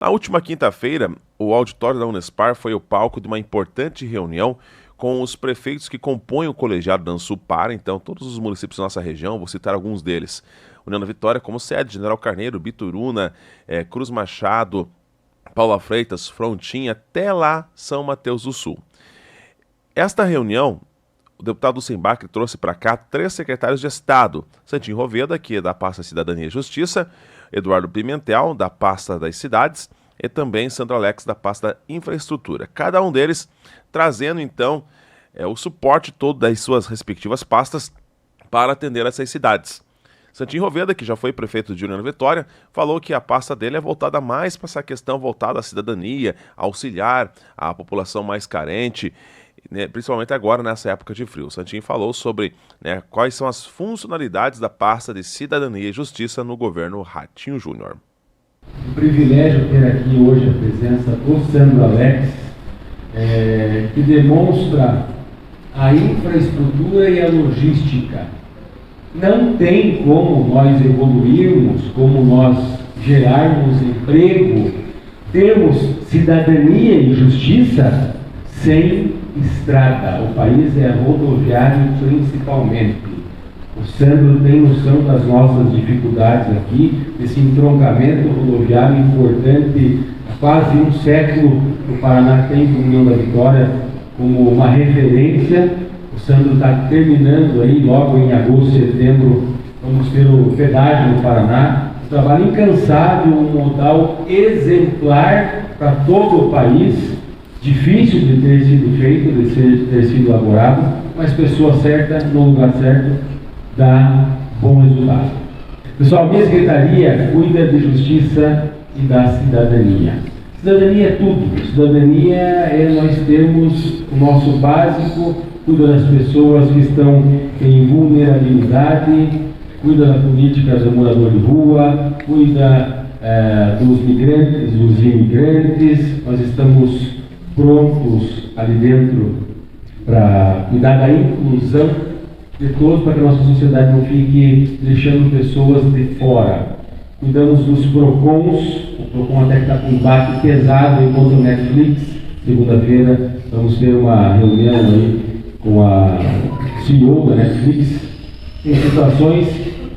Na última quinta-feira, o auditório da Unespar foi o palco de uma importante reunião com os prefeitos que compõem o colegiado da Unespar, então todos os municípios da nossa região, vou citar alguns deles. União da Vitória como sede, General Carneiro, Bituruna, Cruz Machado, Paula Freitas, Frontinha, até lá São Mateus do Sul. Esta reunião, o deputado Sembach trouxe para cá 3 secretários de Estado, Santinho Roveda, que é da pasta Cidadania e Justiça, Eduardo Pimentel, da pasta das Cidades, e também Sandro Alex, da pasta Infraestrutura. Cada um deles trazendo, então, o suporte todo das suas respectivas pastas para atender essas cidades. Santinho Roveda, que já foi prefeito de União da Vitória, falou que a pasta dele é voltada mais para essa questão voltada à cidadania, auxiliar a população mais carente, né, principalmente agora nessa época de frio. O Santinho falou sobre quais são as funcionalidades da pasta de Cidadania e Justiça no governo Ratinho Júnior. Um privilégio ter aqui hoje a presença do Sandro Alex, que demonstra a infraestrutura e a logística. Não tem como nós evoluirmos, como nós gerarmos emprego, termos cidadania e justiça sem estrada. O país é rodoviário principalmente. O Sandro tem noção das nossas dificuldades aqui, desse entroncamento rodoviário importante, há quase um século o Paraná tem com a União da Vitória como uma referência. O Sandro está terminando aí, logo em agosto, setembro, vamos ter o pedágio no Paraná. Um trabalho incansável, um modal exemplar para todo o país, difícil de ter sido feito, de ter sido elaborado, mas pessoa certa, no lugar certo, dá bom resultado. Pessoal, minha secretaria cuida de justiça e da cidadania. Cidadania é tudo. Cidadania é nós termos o nosso básico, cuida das pessoas que estão em vulnerabilidade, cuida da política do morador de rua, cuida dos migrantes, dos imigrantes. Nós estamos prontos ali dentro para cuidar da inclusão de todos, para que a nossa sociedade não fique deixando pessoas de fora. Cuidamos dos PROCONs, o PROCON até que está com um embate pesado enquanto o Netflix. Segunda-feira vamos ter uma reunião aí com a CEO da Netflix. Tem situações,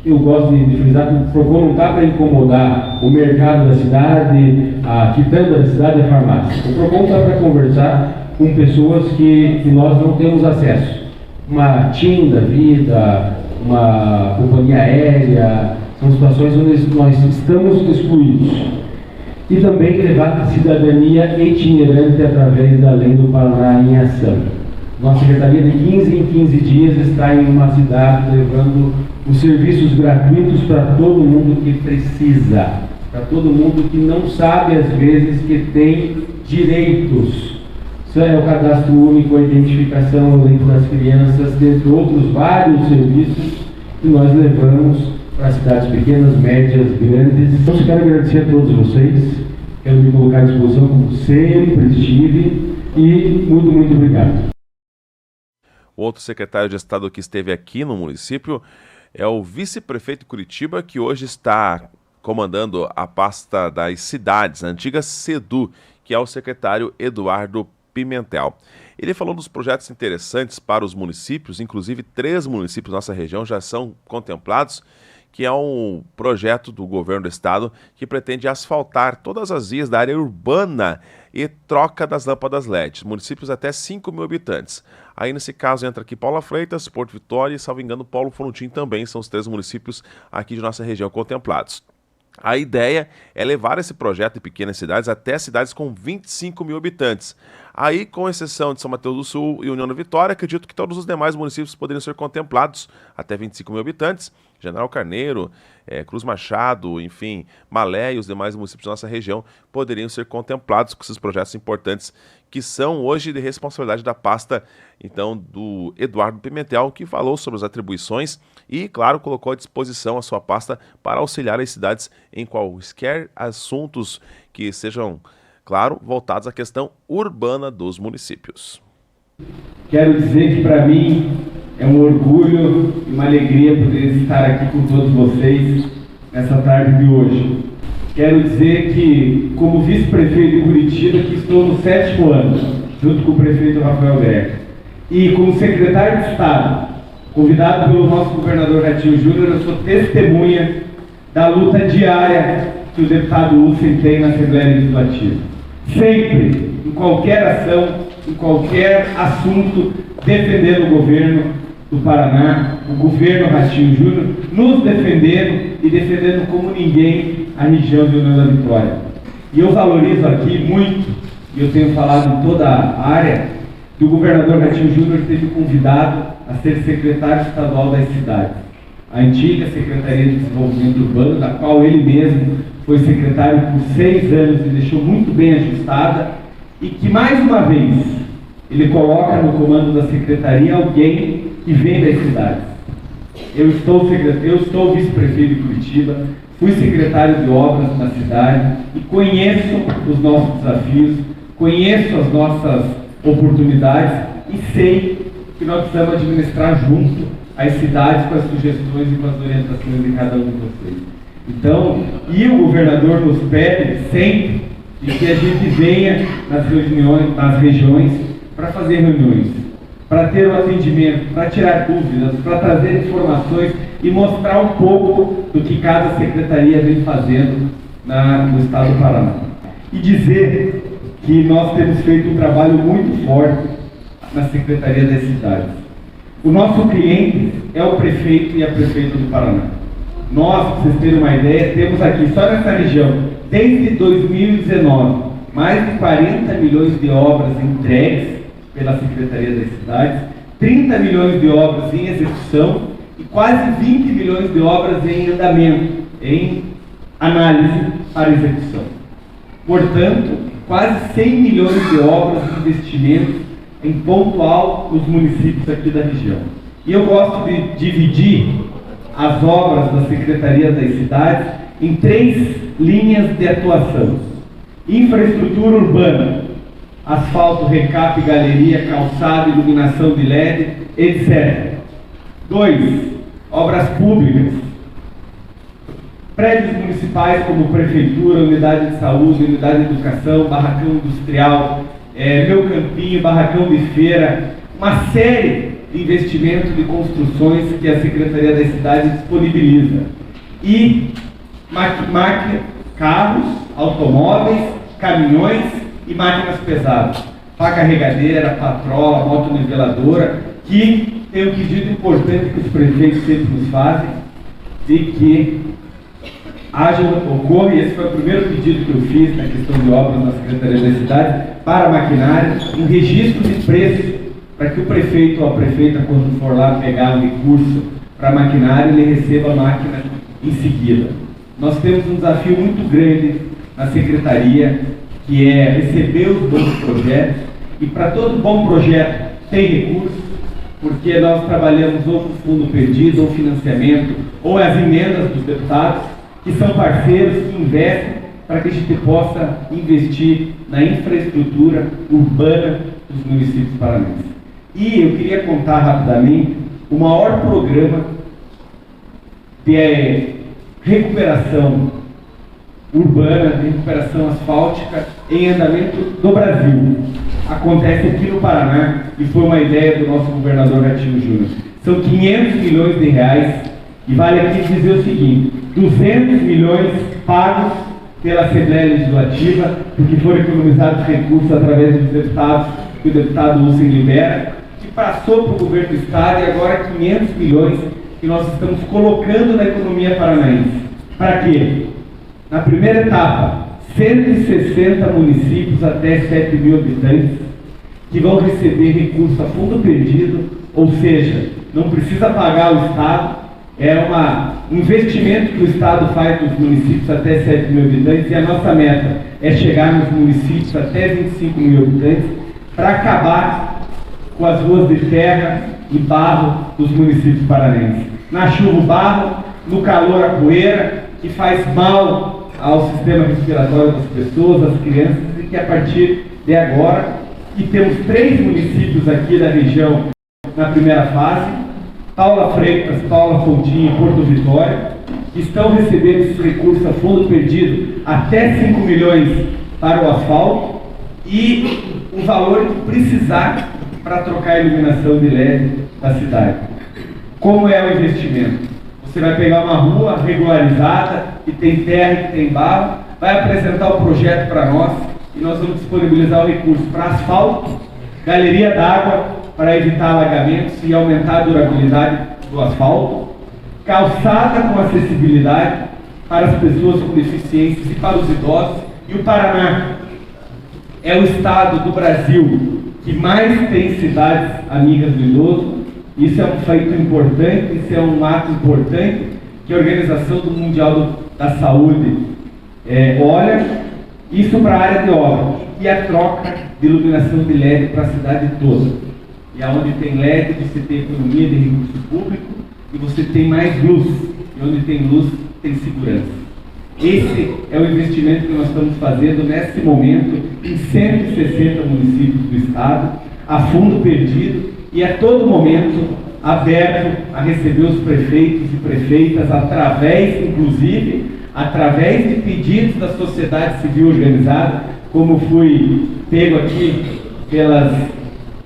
eu gosto de frisar que o PROCON não está para incomodar o mercado da cidade, a quitanda da cidade e a farmácia. O PROCON está para conversar com pessoas que nós não temos acesso. Uma TIM da vida, uma companhia aérea, são situações onde nós estamos excluídos. E também levar a cidadania itinerante através da Lei do Paraná em Ação. Nossa secretaria de 15 em 15 dias está em uma cidade levando os serviços gratuitos para todo mundo que precisa, para todo mundo que não sabe às vezes que tem direitos. Isso é o cadastro único, a identificação dentro das crianças, dentre outros vários serviços que nós levamos para cidades pequenas, médias, grandes. Então, eu quero agradecer a todos vocês, quero me colocar à disposição como sempre estive e muito obrigado. O outro secretário de Estado que esteve aqui no município é o vice-prefeito de Curitiba, que hoje está comandando a pasta das cidades, a antiga SEDU, que é o secretário Eduardo Pimentel. Ele falou dos projetos interessantes para os municípios, inclusive 3 municípios da nossa região já são contemplados, que é um projeto do governo do estado que pretende asfaltar todas as vias da área urbana e troca das lâmpadas LED. Municípios até 5.000 habitantes. Aí nesse caso entra aqui Paula Freitas, Porto Vitória e, salvo engano, Paulo Frontin também são os 3 municípios aqui de nossa região contemplados. A ideia é levar esse projeto de pequenas cidades até cidades com 25.000 habitantes. Aí, com exceção de São Mateus do Sul e União da Vitória, acredito que todos os demais municípios poderiam ser contemplados até 25.000 habitantes. General Carneiro, Cruz Machado, enfim, Malé e os demais municípios da nossa região poderiam ser contemplados com esses projetos importantes que são hoje de responsabilidade da pasta, então, do Eduardo Pimentel, que falou sobre as atribuições e, claro, colocou à disposição a sua pasta para auxiliar as cidades em quaisquer assuntos que sejam, claro, voltados à questão urbana dos municípios. Quero dizer que para mim é um orgulho e uma alegria poder estar aqui com todos vocês nessa tarde de hoje. quero dizer que, como vice-prefeito de Curitiba, que estou no 7º ano, junto com o prefeito Rafael Greco, e como secretário de Estado, convidado pelo nosso governador Ratinho Júnior, eu sou testemunha da luta diária que o deputado Hussein tem na Assembleia Legislativa. Sempre, em qualquer ação, em qualquer assunto, defendendo o governo do Paraná, o governo Ratinho Júnior, nos defendendo e defendendo como ninguém a região de União da Vitória. E eu valorizo aqui muito, e eu tenho falado em toda a área, que o governador Ratinho Júnior teve convidado a ser secretário estadual das cidades. A antiga Secretaria de Desenvolvimento Urbano, da qual ele mesmo foi secretário por 6 anos e deixou muito bem ajustada, e que mais uma vez ele coloca no comando da secretaria alguém que vem das cidades. Eu estou vice-prefeito de Curitiba, fui secretário de obras na cidade e conheço os nossos desafios, conheço as nossas oportunidades e sei que nós precisamos administrar junto as cidades com as sugestões e com as orientações de cada um de vocês. Então, e o governador nos pede sempre que a gente venha nas regiões para fazer reuniões, para ter o atendimento, para tirar dúvidas, para trazer informações e mostrar um pouco do que cada secretaria vem fazendo no estado do Paraná. E dizer que nós temos feito um trabalho muito forte na Secretaria das Cidades. O nosso cliente é o prefeito e a prefeita do Paraná. Nós, para vocês terem uma ideia, temos aqui, só nessa região, desde 2019, mais de 40 milhões de obras entregues pela Secretaria das Cidades, 30 milhões de obras em execução e quase 20 milhões de obras em andamento, em análise para execução. Portanto, quase 100 milhões de obras de investimento em pontual nos municípios aqui da região. E eu gosto de dividir as obras da Secretaria das Cidades em 3 linhas de atuação: infraestrutura urbana, asfalto, recap, galeria, calçada, iluminação de LED, etc. 2, obras públicas, prédios municipais como prefeitura, unidade de saúde, unidade de educação, barracão industrial, meu campinho, barracão de feira, uma série de investimentos de construções que a Secretaria da Cidade disponibiliza. E máquinas, carros, automóveis, caminhões e máquinas pesadas, pá carregadeira, patrola, motoniveladora, que tem um pedido importante que os prefeitos sempre nos fazem, de que ocorra, e esse foi o primeiro pedido que eu fiz na questão de obras na Secretaria da Cidade, para maquinário, um registro de preço, para que o prefeito ou a prefeita, quando for lá pegar um recurso para maquinário, ele receba a máquina em seguida. Nós temos um desafio muito grande na Secretaria, que é receber os bons projetos, e para todo bom projeto tem recurso, porque nós trabalhamos ou com fundo perdido, ou financiamento, ou as emendas dos deputados, que são parceiros que investem para que a gente possa investir na infraestrutura urbana dos municípios paranenses. E eu queria contar rapidamente o maior programa de recuperação urbana, de recuperação asfáltica em andamento do Brasil. Acontece aqui no Paraná e foi uma ideia do nosso governador Ratinho Júnior. São 500 milhões de reais e vale aqui dizer o seguinte: 200 milhões pagos pela Assembleia Legislativa, porque foram economizados recursos através dos deputados, que o deputado Hussein libera, que passou para o governo do Estado, e agora 500 milhões que nós estamos colocando na economia paranaense. Para quê? Na primeira etapa, 160 municípios até 7 mil habitantes que vão receber recurso a fundo perdido, ou seja, não precisa pagar o Estado, é um investimento que o Estado faz nos municípios até 7 mil habitantes, e a nossa meta é chegar nos municípios até 25 mil habitantes para acabar com as ruas de terra e barro dos municípios paranenses. Na chuva o barro, no calor a poeira, que faz mal ao sistema respiratório das pessoas, das crianças, e que a partir de agora, e temos 3 municípios aqui da região na primeira fase, Paula Freitas, Paula Fontinha e Porto Vitória, estão recebendo esses recursos a fundo perdido, até 5 milhões para o asfalto, e o valor que precisar para trocar a iluminação de LED da cidade. Como é o investimento? Você vai pegar uma rua regularizada, que tem terra e que tem barro, vai apresentar o projeto para nós, e nós vamos disponibilizar o recurso para asfalto, galeria d'água para evitar alagamentos e aumentar a durabilidade do asfalto, calçada com acessibilidade para as pessoas com deficiências e para os idosos. E o Paraná é o estado do Brasil que mais tem cidades amigas do idoso. Isso é um feito importante, isso é um ato importante que a Organização Mundial da Saúde olha. Isso para a área de obra e a troca de iluminação de LED para a cidade toda. E aonde tem LED você tem economia de recurso público e você tem mais luz. E onde tem luz tem segurança. Esse é o investimento que nós estamos fazendo nesse momento em 160 municípios do estado, a fundo perdido e a todo momento aberto a receber os prefeitos e prefeitas através de pedidos da sociedade civil organizada, como fui pego aqui pelas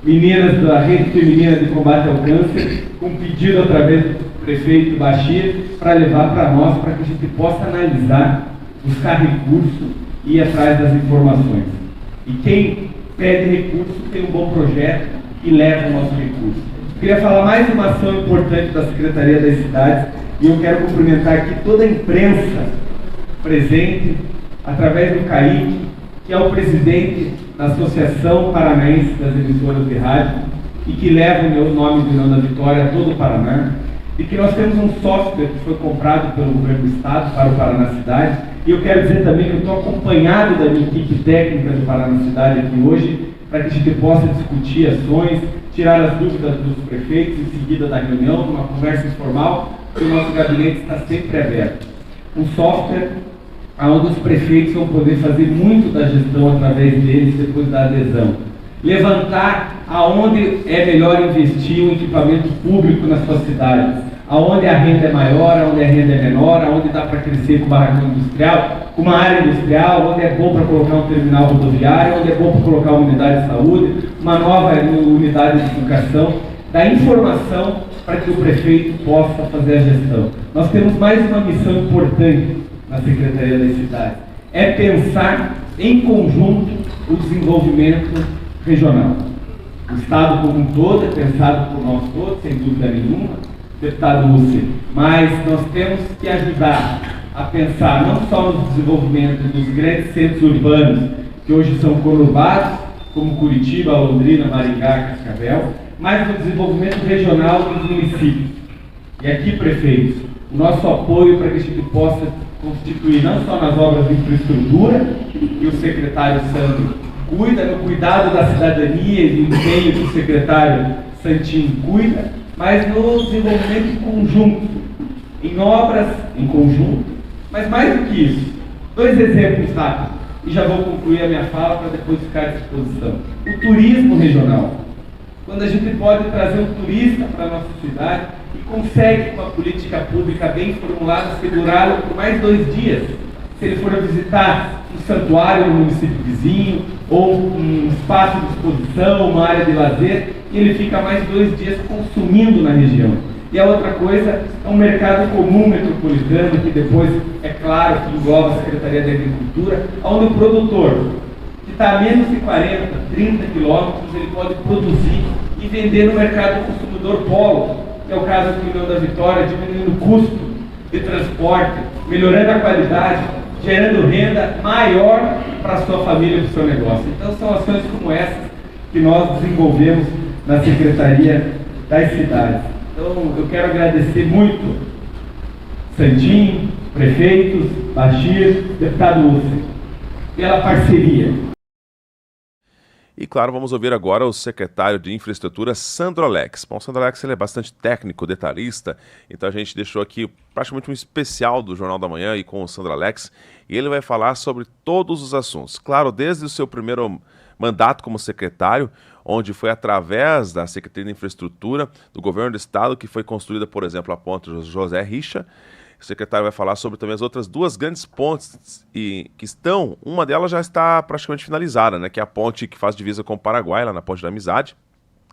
meninas da Rede Feminina de Combate ao Câncer, com pedido através do prefeito Bachir, para levar para nós, para que a gente possa analisar, buscar recurso e ir atrás das informações. E quem pede recurso tem um bom projeto e leva o nosso recurso. Queria falar mais uma ação importante da Secretaria das Cidades, e eu quero cumprimentar aqui toda a imprensa presente, através do CAIC, que é o presidente da Associação Paranaense das Emissoras de Rádio, e que leva o meu nome de União da Vitória a todo o Paraná, e que nós temos um software que foi comprado pelo governo do estado para o Paraná Cidade, e eu quero dizer também que eu estou acompanhado da minha equipe técnica do Paraná Cidade aqui hoje, para que a gente possa discutir ações, tirar as dúvidas dos prefeitos em seguida da reunião, numa conversa informal, que o nosso gabinete está sempre aberto. Um software onde os prefeitos vão poder fazer muito da gestão através deles depois da adesão. Levantar aonde é melhor investir um equipamento público na sua cidade, aonde a renda é maior, aonde a renda é menor, aonde dá para crescer com barracão industrial, com uma área industrial, onde é bom para colocar um terminal rodoviário, onde é bom para colocar uma unidade de saúde, uma nova unidade de educação, da informação para que o prefeito possa fazer a gestão. Nós temos mais uma missão importante na Secretaria das Cidades, é pensar em conjunto o desenvolvimento regional. O Estado como um todo é pensado por nós todos, sem dúvida nenhuma, deputado Lúcio, mas nós temos que ajudar a pensar não só no desenvolvimento dos grandes centros urbanos, que hoje são conurbados, como Curitiba, Londrina, Maringá, Cascavel, mas no desenvolvimento regional dos municípios. E aqui, prefeitos, o nosso apoio para que a gente possa constituir não só nas obras de infraestrutura, que o secretário Sandro cuida, no cuidado da cidadania e do empenho que o secretário Santinho cuida, mas no desenvolvimento em conjunto, em obras em conjunto, mas mais do que isso, 2 exemplos rápidos, e já vou concluir a minha fala para depois ficar à disposição. O turismo regional. Quando a gente pode trazer um turista para a nossa cidade e consegue, com uma política pública bem formulada, segurá-lo por mais 2 dias, se ele for visitar um santuário no município vizinho, ou um espaço de exposição, uma área de lazer, e ele fica mais 2 dias consumindo na região. E a outra coisa é um mercado comum metropolitano, que depois, é claro, que engloba a Secretaria da Agricultura, onde o produtor, que está a menos de 40, 30 quilômetros, ele pode produzir e vender no mercado consumidor polo, que é o caso do União da Vitória, diminuindo o custo de transporte, melhorando a qualidade, gerando renda maior para a sua família e para o seu negócio. Então são ações como essas que nós desenvolvemos na Secretaria das Cidades. Então eu quero agradecer muito Santinho, prefeitos, Bachir, deputado Lúcio, pela parceria. E claro, vamos ouvir agora o secretário de Infraestrutura, Sandro Alex. Bom, o Sandro Alex ele é bastante técnico, detalhista, então a gente deixou aqui praticamente um especial do Jornal da Manhã e com o Sandro Alex, e ele vai falar sobre todos os assuntos. Claro, desde o seu primeiro mandato como secretário, onde foi através da Secretaria de Infraestrutura do Governo do Estado que foi construída, por exemplo, a ponte José Richa, O secretário vai falar sobre também as outras duas grandes pontes uma delas já está praticamente finalizada, né? Que é a ponte que faz divisa com o Paraguai, lá na Ponte da Amizade,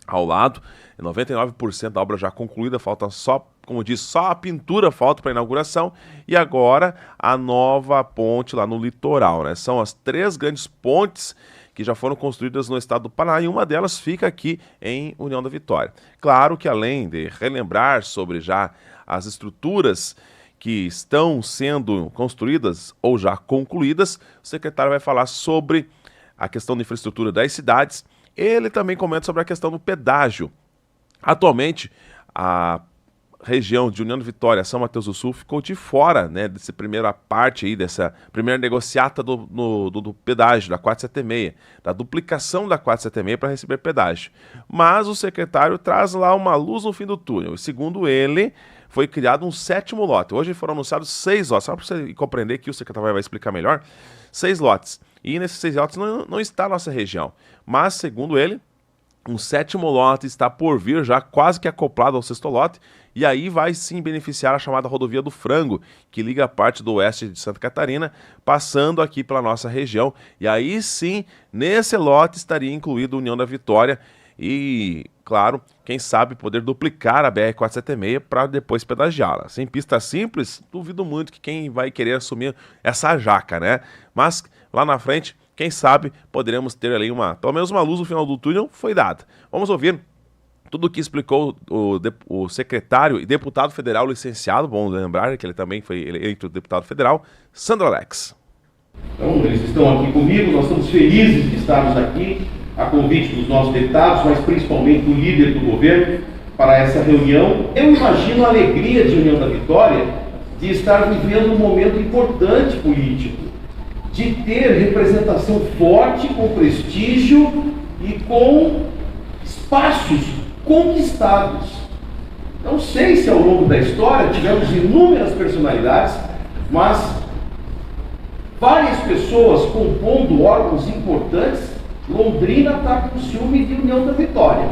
ao lado. 99% da obra já concluída, falta só, como disse, só a pintura falta para a inauguração. E agora a nova ponte lá no litoral, né? São as 3 grandes pontes que já foram construídas no estado do Paraná, e uma delas fica aqui em União da Vitória. Claro que além de relembrar sobre já as estruturas que estão sendo construídas ou já concluídas, o secretário vai falar sobre a questão da infraestrutura das cidades. Ele também comenta sobre a questão do pedágio. Atualmente, a região de União da Vitória, São Mateus do Sul, ficou de fora, né, dessa primeira parte aí, dessa primeira negociata do pedágio, da 476, da duplicação da 476 para receber pedágio. Mas o secretário traz lá uma luz no fim do túnel, e segundo ele, foi criado um 7º lote. Hoje foram anunciados 6 lotes, só para você compreender que o secretário vai explicar melhor, 6 lotes. E nesses 6 lotes não está a nossa região, mas segundo ele, um 7º lote está por vir, já quase que acoplado ao 6º lote, e aí vai sim beneficiar a chamada Rodovia do Frango, que liga a parte do oeste de Santa Catarina, passando aqui pela nossa região. E aí sim, nesse lote estaria incluído a União da Vitória e, claro, quem sabe poder duplicar a BR-476 para depois pedagiá-la. Sem pista simples, duvido muito que quem vai querer assumir essa jaca, né? Mas lá na frente, quem sabe poderemos ter ali pelo menos uma luz no final do túnel foi dada. Vamos ouvir tudo o que explicou o secretário e deputado federal licenciado, bom lembrar que ele também foi eleito deputado federal, Sandro Alex. Então, eles estão aqui comigo, nós estamos felizes de estarmos aqui, a convite dos nossos deputados, mas principalmente do líder do governo, para essa reunião. Eu imagino a alegria de União da Vitória de estar vivendo um momento importante político, de ter representação forte, com prestígio e com espaços conquistados. Não sei se ao longo da história tivemos inúmeras personalidades, mas várias pessoas compondo órgãos importantes. Londrina está com ciúme de União da Vitória.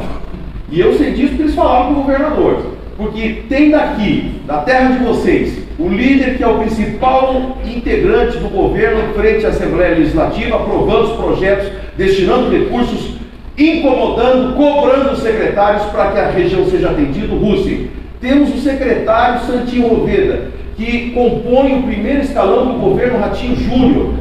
E eu sei disso porque eles falaram com o governador. Porque tem daqui, da terra de vocês, o líder que é o principal integrante do governo frente à Assembleia Legislativa, aprovando os projetos, destinando recursos, incomodando, cobrando os secretários para que a região seja atendida, o Russi. Temos o secretário Santinho Roveda, que compõe o primeiro escalão do governo Ratinho Júnior,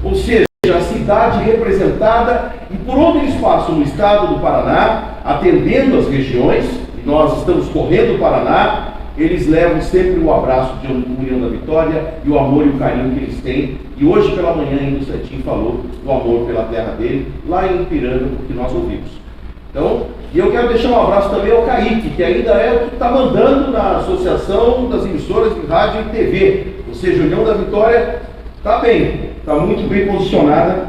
ou seja, a cidade representada, e por onde eles passam no estado do Paraná, atendendo as regiões, e nós estamos correndo o Paraná, eles levam sempre o abraço de União da Vitória e o amor e o carinho que eles têm. E hoje pela manhã ainda o Santinho falou do amor pela terra dele, lá em Ipiranga, o que nós ouvimos. Então, e eu quero deixar um abraço também ao Kaique, que ainda é o que está mandando na Associação das Emissoras de Rádio e TV. Ou seja, a União da Vitória está bem, está muito bem posicionada.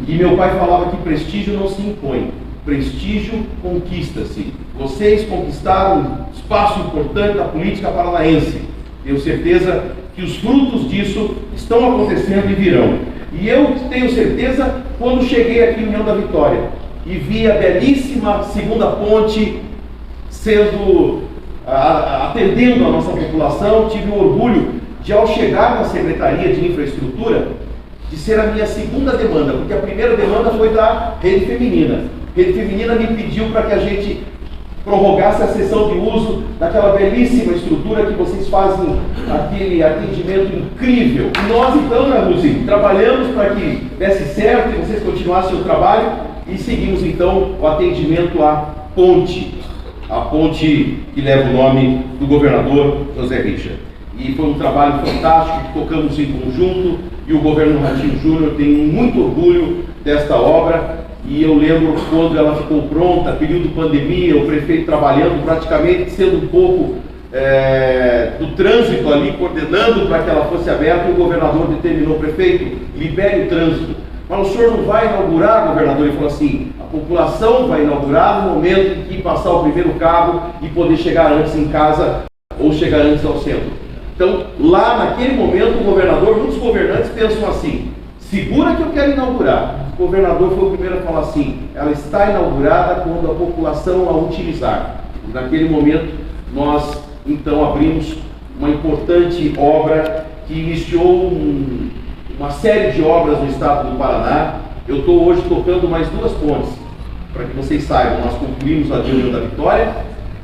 E meu pai falava que prestígio não se impõe, prestígio conquista-se. Vocês conquistaram um espaço importante da política paranaense. Tenho certeza que os frutos disso estão acontecendo e virão. E eu tenho certeza, quando cheguei aqui em União da Vitória e vi a belíssima segunda ponte sendo atendendo a nossa população, tive o orgulho de, ao chegar na Secretaria de Infraestrutura, de ser a minha segunda demanda, porque a primeira demanda foi da Rede Feminina. A Rede Feminina me pediu para que a gente prorrogasse a sessão de uso daquela belíssima estrutura que vocês fazem, aquele atendimento incrível. E nós então, né, Luzi, trabalhamos para que desse certo e vocês continuassem o trabalho e seguimos então o atendimento à ponte, a ponte que leva o nome do governador José Richa. E foi um trabalho fantástico, tocamos em conjunto, e o governo Ratinho Júnior tem muito orgulho desta obra. E eu lembro quando ela ficou pronta, período pandemia, o prefeito trabalhando, praticamente sendo um pouco do trânsito ali, coordenando para que ela fosse aberta, e o governador determinou: prefeito, libere o trânsito. Mas o senhor não vai inaugurar, governador? Ele falou assim: a população vai inaugurar no momento em que passar o primeiro carro e poder chegar antes em casa ou chegar antes ao centro. Então, lá naquele momento, o governador, muitos governantes pensam assim: segura que eu quero inaugurar. O governador foi o primeiro a falar assim: ela está inaugurada quando a população a utilizar. E naquele momento, nós então abrimos uma importante obra que iniciou uma série de obras no estado do Paraná. Eu estou hoje tocando mais 2 pontes, para que vocês saibam. Nós concluímos a de União da Vitória,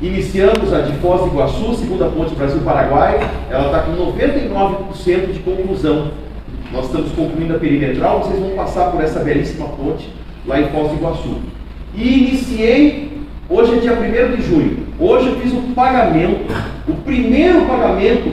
iniciamos a de Foz do Iguaçu, segunda ponte Brasil-Paraguai, ela está com 99% de conclusão. Nós estamos concluindo a perimetral, vocês vão passar por essa belíssima ponte lá em Foz do Iguaçu. E iniciei, hoje é dia 1º de junho, hoje eu fiz o pagamento, o primeiro pagamento,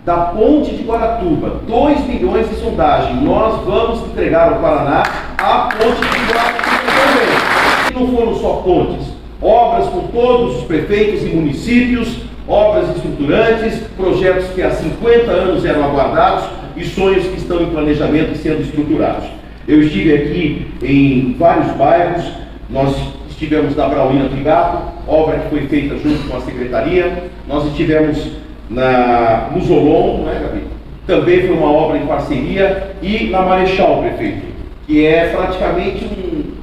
da ponte de Guaratuba, 2 milhões de sondagem. Nós vamos entregar ao Paraná a ponte de Guaratuba também. E não foram só pontes, obras com todos os prefeitos e municípios, obras estruturantes, projetos que há 50 anos eram aguardados e sonhos que estão em planejamento e sendo estruturados. Eu estive aqui em vários bairros, nós estivemos na Braulina Trigato, obra que foi feita junto com a Secretaria, nós estivemos no Zolon, né, Gabi? Também foi uma obra em parceria, e na Marechal, prefeito, que é praticamente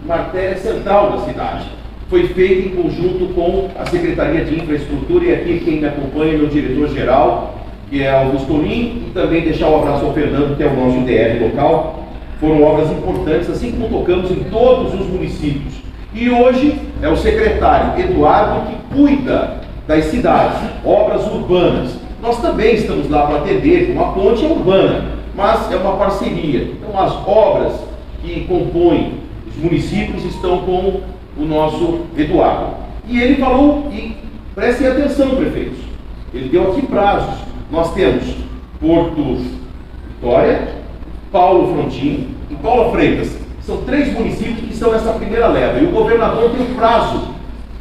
uma artéria central da cidade. Foi feita em conjunto com a Secretaria de Infraestrutura, e aqui quem me acompanha é meu diretor-geral, que é Augusto Olim, e também deixar um abraço ao Fernando, que é o nosso DR local. Foram obras importantes, assim como tocamos em todos os municípios. E hoje é o secretário Eduardo que cuida das cidades, obras urbanas. Nós também estamos lá para atender, uma ponte é urbana, mas é uma parceria. Então as obras que compõem os municípios estão com o nosso Eduardo. E ele falou, e prestem atenção, prefeitos, ele deu aqui prazos. Nós temos Porto Vitória, Paulo Frontin e Paula Freitas. São 3 municípios que estão nessa primeira leva. E o governador tem um prazo,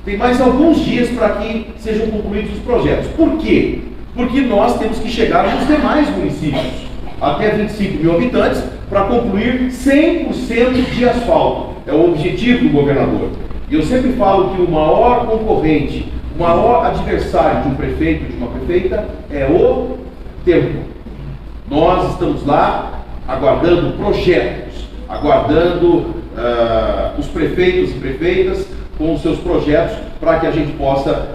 tem mais alguns dias para que sejam concluídos os projetos. Por quê? Porque nós temos que chegar nos demais municípios, até 25 mil habitantes, para concluir 100% de asfalto. É o objetivo do governador. E eu sempre falo que o maior concorrente, o maior adversário de um prefeito, de uma prefeita, é o tempo. Nós estamos lá aguardando projetos, aguardando os prefeitos e prefeitas com os seus projetos para que a gente possa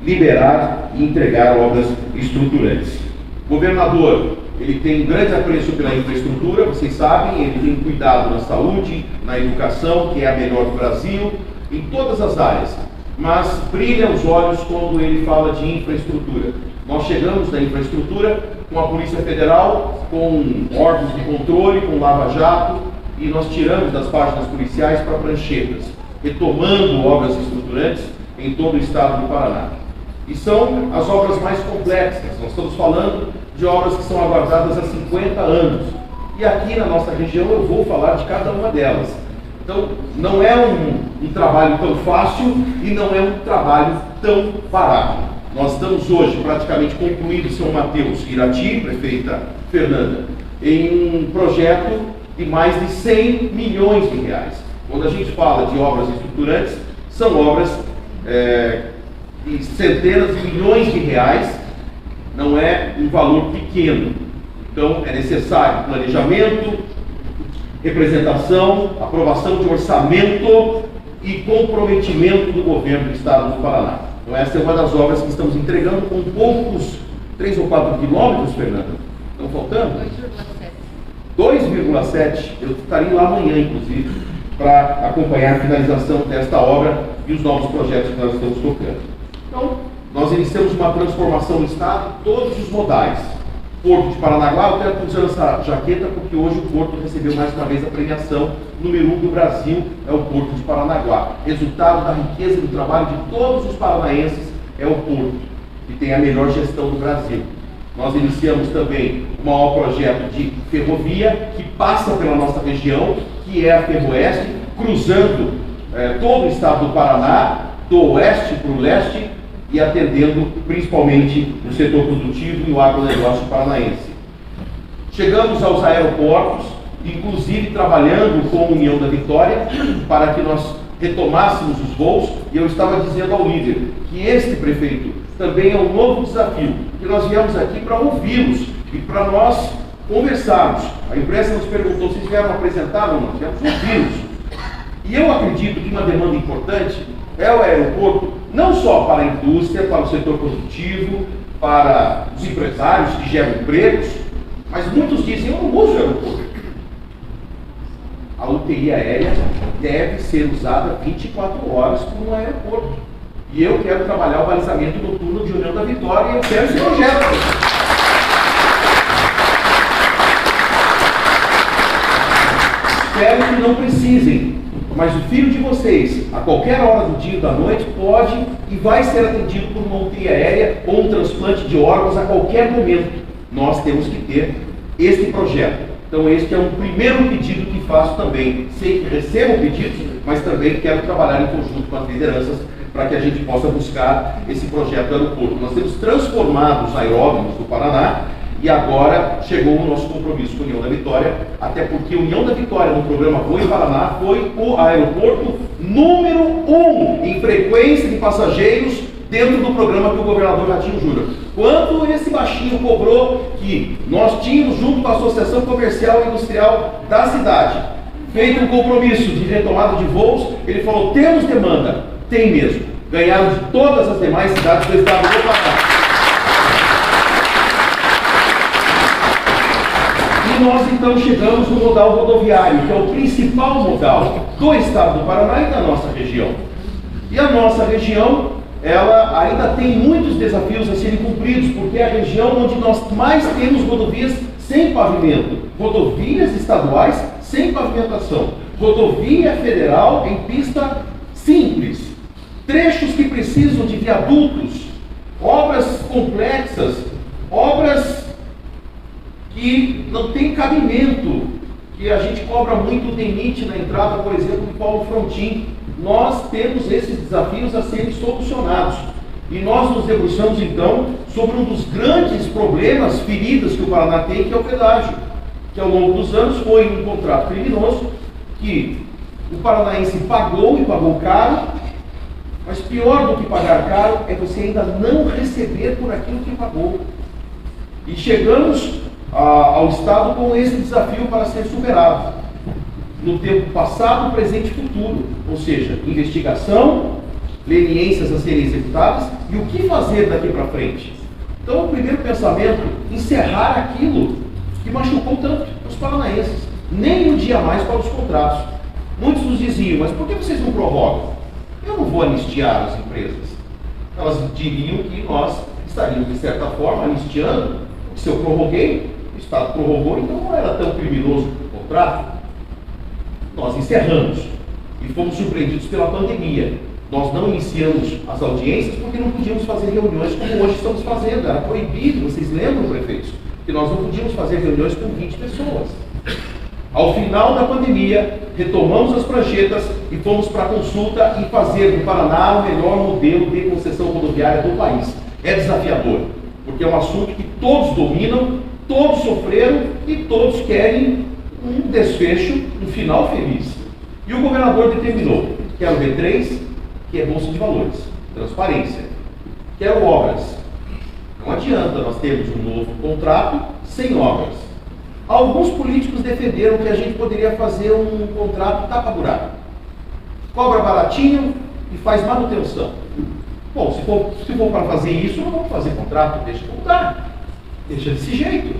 liberar e entregar obras estruturantes. O governador, ele tem um grande apreço pela infraestrutura, vocês sabem, ele tem cuidado na saúde, na educação, que é a melhor do Brasil, em todas as áreas, mas brilha os olhos quando ele fala de infraestrutura. Nós chegamos na infraestrutura com a Polícia Federal, com órgãos de controle, com Lava Jato, e nós tiramos das páginas policiais para pranchetas, retomando obras estruturantes em todo o estado do Paraná. E são as obras mais complexas. Nós estamos falando de obras que são aguardadas há 50 anos. E aqui na nossa região eu vou falar de cada uma delas. Então, não é um trabalho tão fácil e não é um trabalho tão barato. Nós estamos hoje praticamente concluindo São Mateus, Irati, prefeita Fernanda, em um projeto de mais de 100 milhões de reais. Quando a gente fala de obras estruturantes, são obras de centenas de milhões de reais, não é um valor pequeno. Então, é necessário planejamento, representação, aprovação de orçamento e comprometimento do governo do estado do Paraná. Então essa é uma das obras que estamos entregando com poucos, 3 ou 4 quilômetros, Fernanda. Estão faltando? 2,7. Eu estaria lá amanhã, inclusive, para acompanhar a finalização desta obra e os novos projetos que nós estamos tocando. Então, nós iniciamos uma transformação no estado, todos os modais. Porto de Paranaguá, eu quero usar essa jaqueta porque hoje o Porto recebeu mais uma vez a premiação número 1 do Brasil, é o Porto de Paranaguá. Resultado da riqueza do trabalho de todos os paranaenses é o Porto, que tem a melhor gestão do Brasil. Nós iniciamos também o maior projeto de ferrovia que passa pela nossa região, que é a Ferroeste, cruzando todo o estado do Paraná, do oeste para o leste, e atendendo principalmente o setor produtivo e o agronegócio paranaense. Chegamos aos aeroportos, inclusive trabalhando com a União da Vitória, para que nós retomássemos os voos, e eu estava dizendo ao líder que este prefeito também é um novo desafio, que nós viemos aqui para ouvi-los e para nós conversarmos. A imprensa nos perguntou se vieram apresentar ou não, viemos ouvi-los. E eu acredito que uma demanda importante é o aeroporto não só para a indústria, para o setor produtivo, para os empresários que geram empregos, mas muitos dizem, eu não uso o aeroporto. A UTI aérea deve ser usada 24 horas por um aeroporto. E eu quero trabalhar o balizamento noturno de União da Vitória e eu quero esse projeto. Espero que não precisem, mas o filho de vocês, a qualquer hora do dia e da noite, pode e vai ser atendido por uma UTI aérea ou um transplante de órgãos a qualquer momento. Nós temos que ter este projeto. Então este é um primeiro pedido que faço também. Sei que recebo pedidos, mas também quero trabalhar em conjunto com as lideranças para que a gente possa buscar esse projeto do aeroporto. Nós temos transformado os aeródromos do Paraná e agora chegou o nosso compromisso com a União da Vitória, até porque a União da Vitória no programa Voe Paraná foi o aeroporto número 1 em frequência de passageiros dentro do programa que o governador Ratinho Júnior. Quanto esse baixinho cobrou que nós tínhamos junto com a Associação Comercial e Industrial da cidade feito um compromisso de retomada de voos, ele falou, temos demanda. Tem mesmo. Ganharam de todas as demais cidades do estado do Paraná. E nós então chegamos no modal rodoviário, que é o principal modal do estado do Paraná e da nossa região. E a nossa região, ela ainda tem muitos desafios a serem cumpridos, porque é a região onde nós mais temos rodovias sem pavimento, rodovias estaduais sem pavimentação, rodovia federal em pista simples, trechos que precisam de viadutos, obras complexas, obras que não têm cabimento, que a gente cobra muito o DENIT na entrada, por exemplo, de Paulo Frontin. Nós temos esses desafios a serem solucionados. E nós nos debruçamos então sobre um dos grandes problemas, feridas que o Paraná tem, que é o pedágio, que ao longo dos anos foi um contrato criminoso que o paranaense pagou e pagou caro, mas pior do que pagar caro é você ainda não receber por aquilo que pagou. E chegamos ao Estado com esse desafio para ser superado. No tempo passado, presente e futuro. Ou seja, investigação, leniências a serem executadas e o que fazer daqui para frente. Então, o primeiro pensamento, encerrar aquilo que machucou tanto os paranaenses. Nem um dia mais para os contratos. Muitos nos diziam, mas por que vocês não prorrogam? Eu não vou anistiar as empresas. Elas diriam que nós estaríamos, de certa forma, anistiando. Se eu prorroguei, o Estado prorrogou, então não era tão criminoso o contrato. Nós encerramos e fomos surpreendidos pela pandemia. Nós não iniciamos as audiências porque não podíamos fazer reuniões como hoje estamos fazendo. Era proibido, vocês lembram, prefeitos, que nós não podíamos fazer reuniões com 20 pessoas. Ao final da pandemia, retomamos as pranchetas e fomos para a consulta e fazer do Paraná o melhor modelo de concessão rodoviária do país. É desafiador, porque é um assunto que todos dominam, todos sofreram e todos querem um desfecho, um final feliz. E o governador determinou, quero B3, que é Bolsa de Valores, transparência, quero obras. Não adianta nós termos um novo contrato sem obras. Alguns políticos defenderam que a gente poderia fazer um contrato tapa-buraco. Cobra baratinho e faz manutenção. Bom, se for para fazer isso, não vamos fazer contrato, deixa voltar. Deixa desse jeito.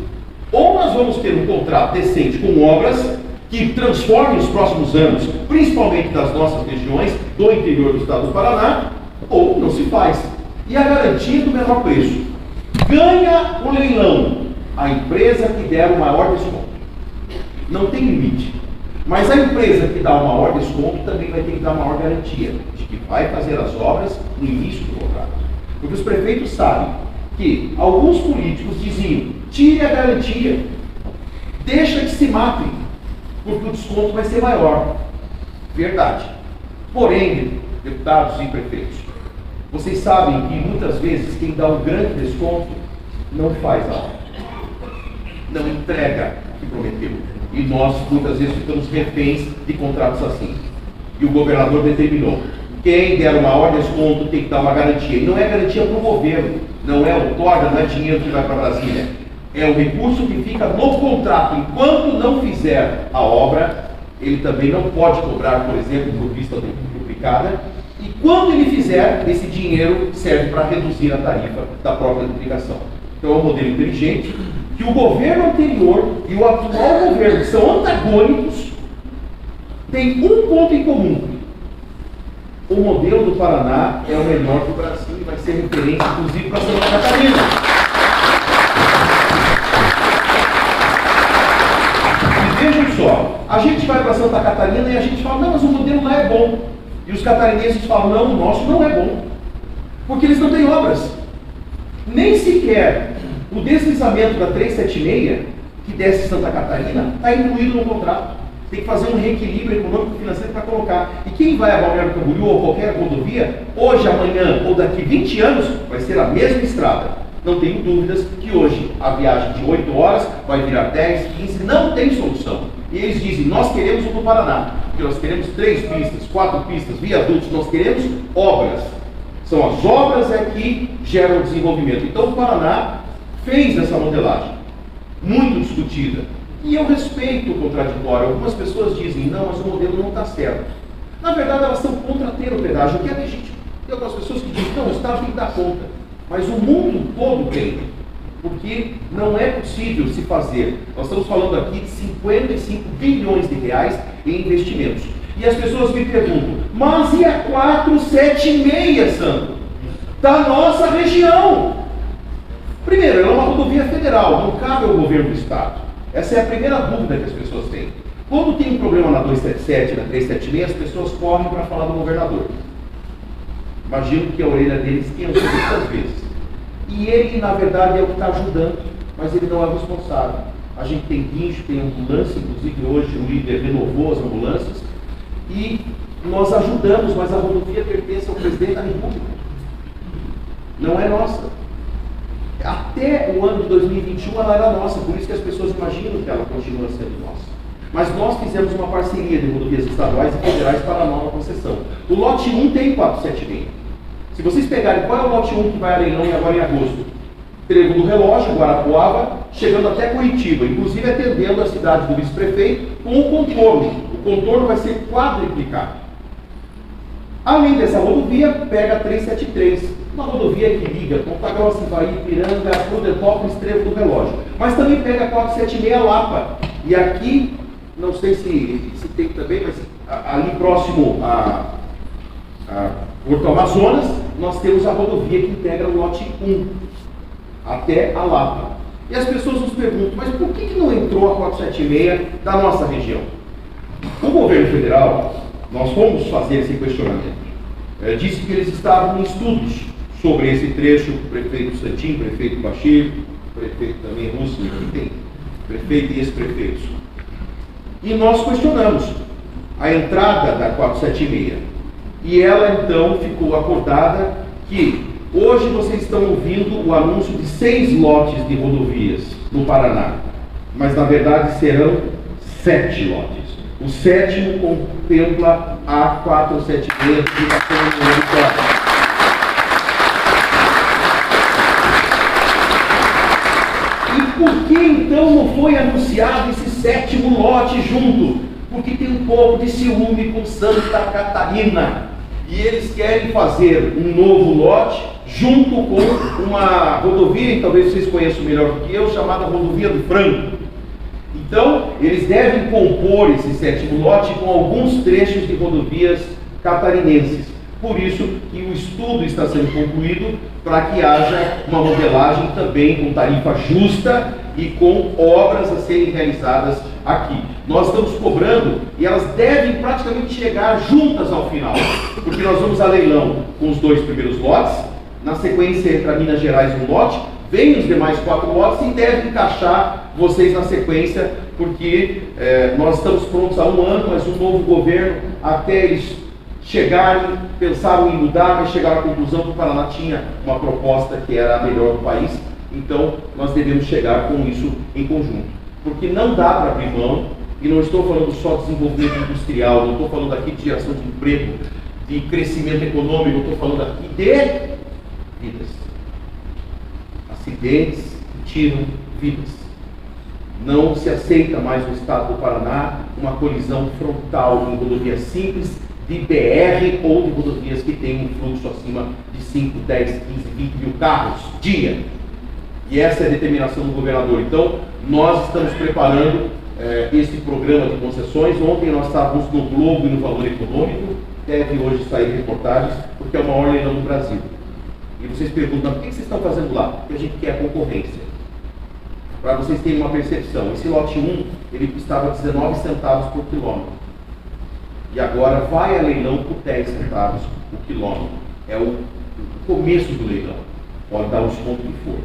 Ou nós vamos ter um contrato decente com obras que transformem os próximos anos, principalmente das nossas regiões, do interior do estado do Paraná, ou não se faz. E a garantia do menor preço. Ganha o leilão a empresa que der o maior desconto. Não tem limite. Mas a empresa que dá o maior desconto também vai ter que dar maior garantia de que vai fazer as obras no início do contrato. Porque os prefeitos sabem que alguns políticos diziam, tire a garantia, deixa que se matem, porque o desconto vai ser maior. Verdade. Porém, deputados e prefeitos, vocês sabem que muitas vezes quem dá um grande desconto não faz a obra. Não entrega o que prometeu. E nós, muitas vezes, ficamos reféns de contratos assim. E o governador determinou, quem der o maior desconto tem que dar uma garantia. E não é garantia para o governo, não é outorga, não é dinheiro que vai para Brasília. É o recurso que fica no contrato. Enquanto não fizer a obra, ele também não pode cobrar, por exemplo, por vista duplicada. E quando ele fizer, esse dinheiro serve para reduzir a tarifa da própria ligação. Então é um modelo inteligente, que o governo anterior e o atual governo, que são antagônicos, têm um ponto em comum. O modelo do Paraná é o melhor do Brasil e vai ser referência, inclusive, para Santa Catarina. E vejam só, a gente vai para Santa Catarina e a gente fala, não, mas o modelo lá é bom. E os catarinenses falam, não, o nosso não é bom. Porque eles não têm obras. Nem sequer o deslizamento da 376, que desce Santa Catarina, está incluído no contrato. Tem que fazer um reequilíbrio econômico e financeiro para colocar. E quem vai a Balneário Camboriú ou qualquer rodovia, hoje, amanhã ou daqui 20 anos, vai ser a mesma estrada. Não tenho dúvidas que hoje a viagem de 8 horas vai virar 10, 15, não tem solução. E eles dizem, nós queremos o do Paraná, porque nós queremos 3 pistas, 4 pistas, viadutos, nós queremos obras. São as obras que geram o desenvolvimento. Então o Paraná fez essa modelagem, muito discutida. E eu respeito o contraditório. Algumas pessoas dizem, não, mas o modelo não está certo. Na verdade, elas estão contra ter o pedágio, o que é legítimo. Tem algumas pessoas que dizem, não, o Estado tem que dar conta. Mas o mundo todo tem. Porque não é possível se fazer. Nós estamos falando aqui de 55 bilhões de reais em investimentos. E as pessoas me perguntam, mas e a 476, Sandro? Da nossa região? Primeiro, ela é uma rodovia federal, não cabe ao governo do Estado. Essa é a primeira dúvida que as pessoas têm. Quando tem um problema na 277, na 376, as pessoas correm para falar do governador. Imagino que a orelha deles esquenta muitas vezes. E ele, na verdade, é o que está ajudando, mas ele não é o responsável. A gente tem guincho, tem ambulância, inclusive hoje o líder renovou as ambulâncias, e nós ajudamos, mas a rodovia pertence ao presidente da República. Não é nossa. Até o ano de 2021 ela era nossa, por isso que as pessoas imaginam que ela continua sendo nossa. Mas nós fizemos uma parceria de rodovias estaduais e federais para a nova concessão. O lote 1 tem 476. Se vocês pegarem qual é o lote 1 que vai a leilão agora em agosto, Trevo do Relógio, Guarapuava, chegando até Curitiba, inclusive atendendo a cidade do vice-prefeito com o contorno. O contorno vai ser quadruplicado. Além dessa rodovia, pega a 373, uma rodovia que liga Ponta Grossa, Ivaí, Piranga, Prudentópolis, Trevo do Relógio. Mas também pega a 476 Lapa. E aqui, não sei se tem também, mas ali próximo a Porto Amazonas, nós temos a rodovia que integra o lote 1 até a Lapa. E as pessoas nos perguntam, mas por que não entrou a 476 da nossa região? O governo federal, nós fomos fazer esse questionamento, disse que eles estavam em estudos sobre esse trecho, o prefeito Santim, prefeito Bachir, prefeito também Russo, que tem prefeito e ex-prefeitos. E nós questionamos a entrada da 476. E ela então ficou acordada que hoje vocês estão ouvindo o anúncio de 6 lotes de rodovias no Paraná, mas na verdade serão 7 lotes. O 7º contempla a 476 que está sendo monitorada. E por que então não foi anunciado esse 7º lote junto? Porque tem um pouco de ciúme com Santa Catarina. E eles querem fazer um novo lote junto com uma rodovia, e talvez vocês conheçam melhor do que eu, chamada Rodovia do Franco. Então, eles devem compor esse 7º lote com alguns trechos de rodovias catarinenses. Por isso que o estudo está sendo concluído para que haja uma modelagem também com tarifa justa e com obras a serem realizadas aqui. Nós estamos cobrando e elas devem praticamente chegar juntas ao final, porque nós vamos a leilão com os 2 primeiros lotes, na sequência entra Minas Gerais um lote, vem os demais 4 lotes e deve encaixar vocês na sequência, porque nós estamos prontos há 1 ano, mas um novo governo, até eles chegarem, pensaram em mudar, mas chegaram à conclusão que o Paraná tinha uma proposta que era a melhor do país, então nós devemos chegar com isso em conjunto. Porque não dá para abrir mão, e não estou falando só de desenvolvimento industrial, não estou falando aqui de geração de emprego, de crescimento econômico, estou falando aqui de vidas. Acidentes tiram vidas. Não se aceita mais no estado do Paraná uma colisão frontal em rodovia simples de BR ou de rodovias que têm um fluxo acima de 5, 10, 15, 20 mil carros dia. E essa é a determinação do governador. Então, nós estamos preparando esse programa de concessões. Ontem nós estávamos no Globo e no Valor Econômico, deve hoje sair reportagens, porque é o maior leilão do Brasil. E vocês perguntam, por que vocês estão fazendo lá? Porque a gente quer concorrência. Para vocês terem uma percepção, esse lote 1, ele custava 19 centavos por quilômetro. E agora vai a leilão por 10 centavos por quilômetro. É o começo do leilão. Pode dar o desconto que for.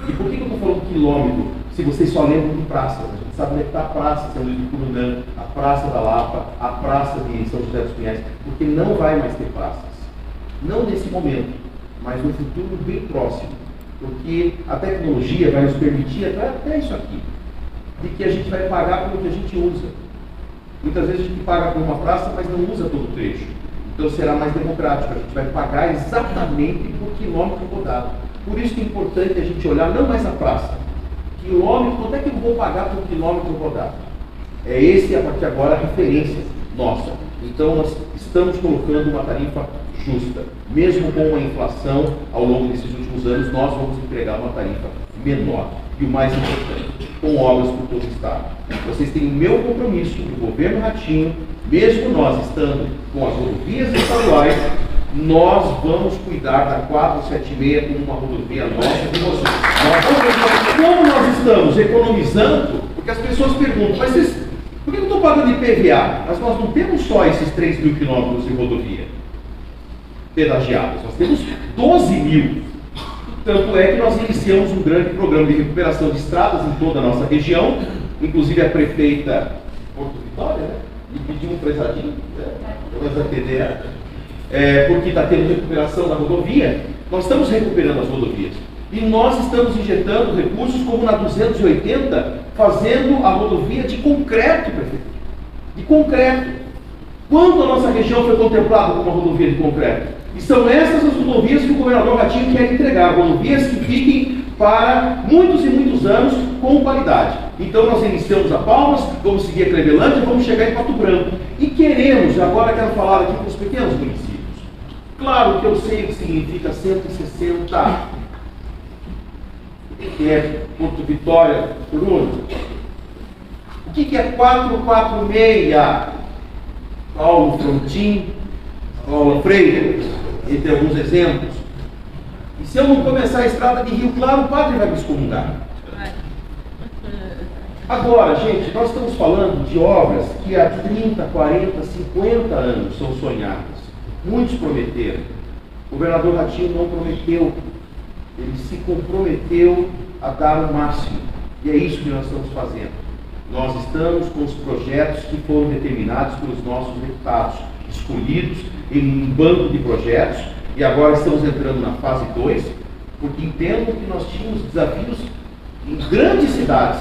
E por que eu estou falando quilômetro, se vocês só lembram de praças? A gente sabe onde está a praça, São Luís do Curundã, a Praça da Lapa, a Praça de São José dos Pinhais, porque não vai mais ter praças. Não nesse momento, mas no futuro bem próximo. Porque a tecnologia vai nos permitir até isso aqui, de que a gente vai pagar pelo que a gente usa. Muitas vezes a gente paga por uma praça, mas não usa todo o trecho. Então será mais democrático, a gente vai pagar exatamente por quilômetro rodado. Por isso que é importante a gente olhar não mais a praça. Quilômetro, quanto é que eu vou pagar por quilômetro rodado? É esse, a partir de agora, a referência nossa. Então nós estamos colocando uma tarifa justa. Mesmo com a inflação, ao longo desses últimos anos, nós vamos entregar uma tarifa menor. E o mais importante, com obras por todo o Estado. Vocês têm o meu compromisso do governo Ratinho, mesmo nós estando com as rodovias estaduais, nós vamos cuidar da 476 como uma rodovia nossa de vocês. Como nós estamos economizando, porque as pessoas perguntam, mas vocês, por que eu estou pagando IPVA? Mas nós não temos só esses 3 mil quilômetros de rodovia pedagiados, nós temos 12 mil. Tanto é que nós iniciamos um grande programa de recuperação de estradas em toda a nossa região, inclusive a prefeita Porto Vitória, né? E pediu um prezadinho, nós atender, porque está tendo recuperação da rodovia. Nós estamos recuperando as rodovias. E nós estamos injetando recursos como na 280, fazendo a rodovia de concreto, prefeito. De concreto. Quando a nossa região foi contemplada com uma rodovia de concreto? E são essas as rodovias que o governador Ratinho quer entregar, rodovias que fiquem para muitos e muitos anos com qualidade. Então nós iniciamos a Palmas, vamos seguir a Clevelândia, vamos chegar em Pato Branco. E queremos, agora quero falar aqui para os pequenos municípios. Claro que eu sei o que significa 160. O que é Porto Vitória por ano? O que é 446? Paulo Frontin, Paula Freire, entre alguns exemplos. E se eu não começar a estrada de Rio Claro, o padre vai me excomungar. Agora, gente, nós estamos falando de obras que há 30, 40, 50 anos são sonhadas. Muitos prometeram. O governador Ratinho não prometeu. Ele se comprometeu a dar o máximo. E é isso que nós estamos fazendo. Nós estamos com os projetos que foram determinados pelos nossos deputados, escolhidos em um banco de projetos, e agora estamos entrando na fase 2, porque entendo que nós tínhamos desafios em grandes cidades.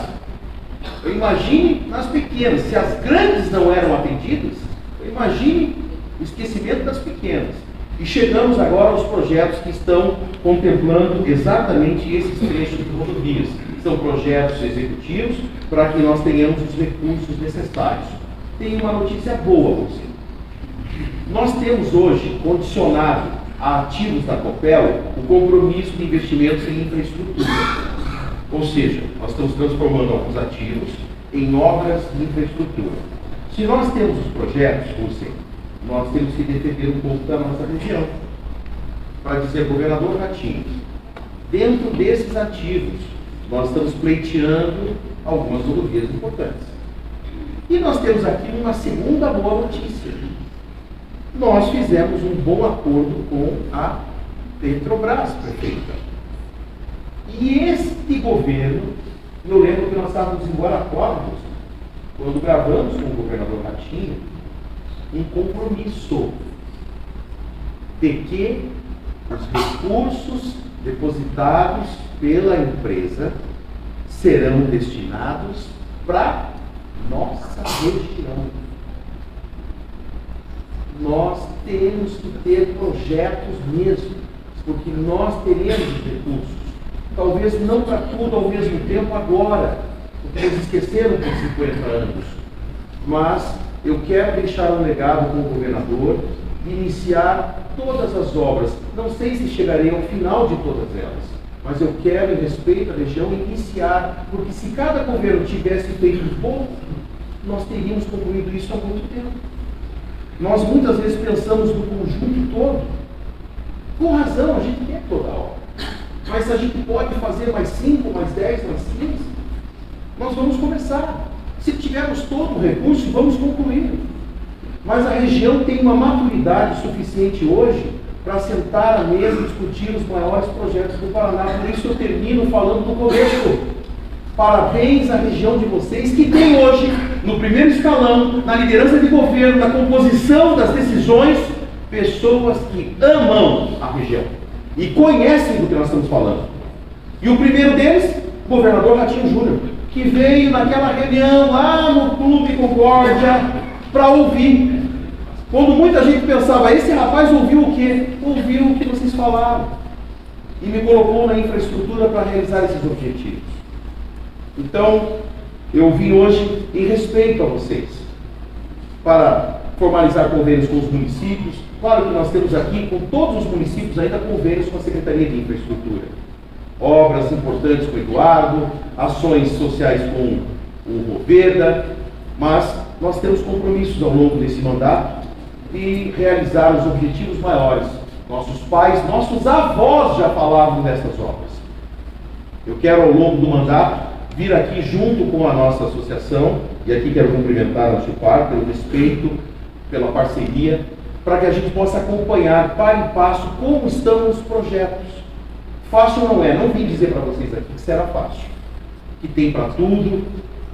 Imagine nas pequenas, se as grandes não eram atendidas, imagine o esquecimento das pequenas. E chegamos agora aos projetos que estão contemplando exatamente esses trechos de rodovias. São projetos executivos para que nós tenhamos os recursos necessários. Tem uma notícia boa, você. Nós temos hoje condicionado a ativos da Copel o compromisso de investimentos em infraestrutura. Ou seja, nós estamos transformando alguns ativos em obras de infraestrutura. Se nós temos os projetos, você, nós temos que defender um pouco da nossa região. Para dizer, governador Ratinho, dentro desses ativos, nós estamos pleiteando algumas rodovias importantes. E nós temos aqui uma segunda boa notícia. Nós fizemos um bom acordo com a Petrobras, prefeita. E este governo, eu lembro que nós estávamos em Guarapuava, quando gravamos com o governador Ratinho, um compromisso de que os recursos depositados pela empresa serão destinados para nossa região. Nós temos que ter projetos mesmo, porque nós teremos os recursos. Talvez não para tudo ao mesmo tempo agora, porque eles esqueceram por 50 anos. Mas eu quero deixar um legado com o governador e iniciar todas as obras. Não sei se chegarei ao final de todas elas, mas eu quero, em respeito à região, iniciar, porque se cada governo tivesse feito um pouco, nós teríamos concluído isso há muito tempo. Nós muitas vezes pensamos no conjunto todo. Com razão, a gente quer toda a obra. Mas se a gente pode fazer mais 5, mais 10, mais 15, nós vamos começar. Se tivermos todo o recurso, vamos concluir. Mas a região tem uma maturidade suficiente hoje para sentar à mesa e discutir os maiores projetos do Paraná. Por isso eu termino falando do começo. Parabéns à região de vocês, que tem hoje, no primeiro escalão, na liderança de governo, na composição das decisões, pessoas que amam a região e conhecem do que nós estamos falando. E o primeiro deles, o governador Ratinho Júnior, que veio naquela reunião lá no Clube Concórdia para ouvir. Quando muita gente pensava, esse rapaz ouviu o quê? Ouviu o que vocês falaram. E me colocou na infraestrutura para realizar esses objetivos. Então, eu vim hoje em respeito a vocês, para formalizar convênios com os municípios. Claro que nós temos aqui, com todos os municípios, ainda convênios com a Secretaria de Infraestrutura. Obras importantes com o Eduardo, ações sociais com o Roverda, mas nós temos compromissos ao longo desse mandato de realizar os objetivos maiores. Nossos pais, nossos avós já falavam dessas obras. Eu quero, ao longo do mandato, vir aqui junto com a nossa associação, e aqui quero cumprimentar a Chupar pelo respeito, pela parceria, para que a gente possa acompanhar, passo a passo, como estão os projetos. Fácil não é, não vim dizer para vocês aqui que será fácil, que tem para tudo,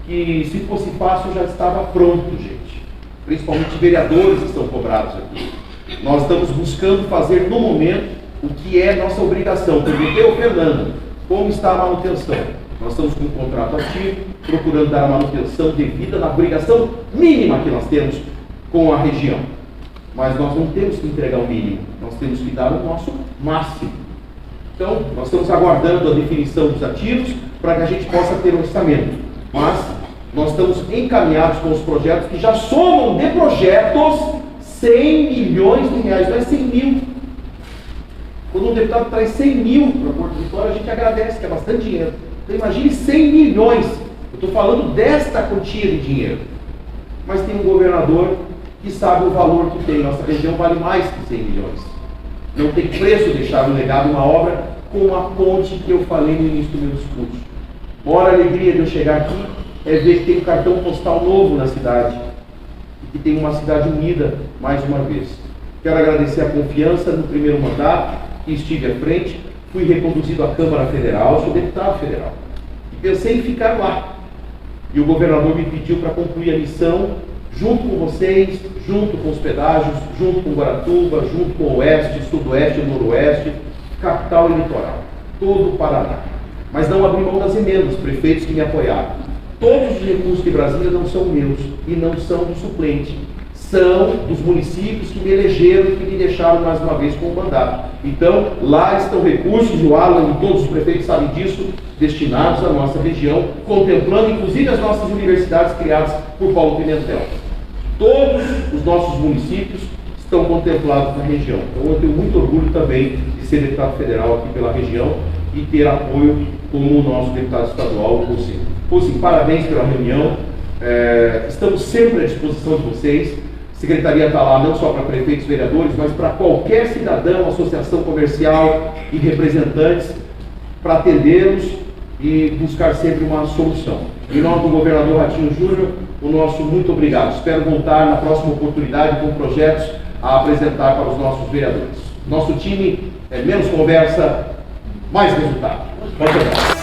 que se fosse fácil já estava pronto, gente. Principalmente vereadores que estão cobrados aqui. Nós estamos buscando fazer no momento o que é nossa obrigação. Perguntei ao Fernando como está a manutenção. Nós estamos com um contrato ativo, procurando dar a manutenção devida na obrigação mínima que nós temos com a região. Mas nós não temos que entregar o mínimo, nós temos que dar o nosso máximo. Então, nós estamos aguardando a definição dos ativos para que a gente possa ter um orçamento. Mas nós estamos encaminhados com os projetos que já somam de projetos 100 milhões de reais, não é 100 mil. Quando um deputado traz 100 mil para Porto Vitória, a gente agradece, que é bastante dinheiro. Então imagine 100 milhões. Eu estou falando desta quantia de dinheiro. Mas tem um governador que sabe o valor que tem. Nossa região vale mais que 100 milhões. Não tem preço deixar no legado uma obra com a ponte que eu falei no início do meu discurso. Maior alegria de eu chegar aqui é ver que tem um cartão postal novo na cidade. E que tem uma cidade unida mais uma vez. Quero agradecer a confiança no primeiro mandato, que estive à frente. Fui reconduzido à Câmara Federal, sou deputado federal. E pensei em ficar lá. E o governador me pediu para concluir a missão, junto com vocês, junto com os pedágios, junto com Guaratuba, junto com o Oeste, Sudoeste e Noroeste, capital e litoral. Todo o Paraná. Mas não abri mão das emendas, prefeitos que me apoiaram. Todos os recursos de Brasília não são meus e não são do suplente. São dos municípios que me elegeram e que me deixaram mais uma vez com o mandato. Então, lá estão recursos, o Alan e todos os prefeitos sabem disso, destinados à nossa região, contemplando inclusive as nossas universidades criadas por Paulo Pimentel. Todos os nossos municípios estão contemplados na região. Então, eu tenho muito orgulho também de ser deputado federal aqui pela região e ter apoio como o nosso deputado estadual, o Rocinho. Rocinho, parabéns pela reunião. Estamos sempre à disposição de vocês. A secretaria está lá não só para prefeitos e vereadores, mas para qualquer cidadão, associação comercial e representantes, para atendê-los e buscar sempre uma solução. Em nome do governador Ratinho Júnior, o nosso muito obrigado. Espero voltar na próxima oportunidade com projetos a apresentar para os nossos vereadores. Nosso time é menos conversa, mais resultado. Muito obrigado.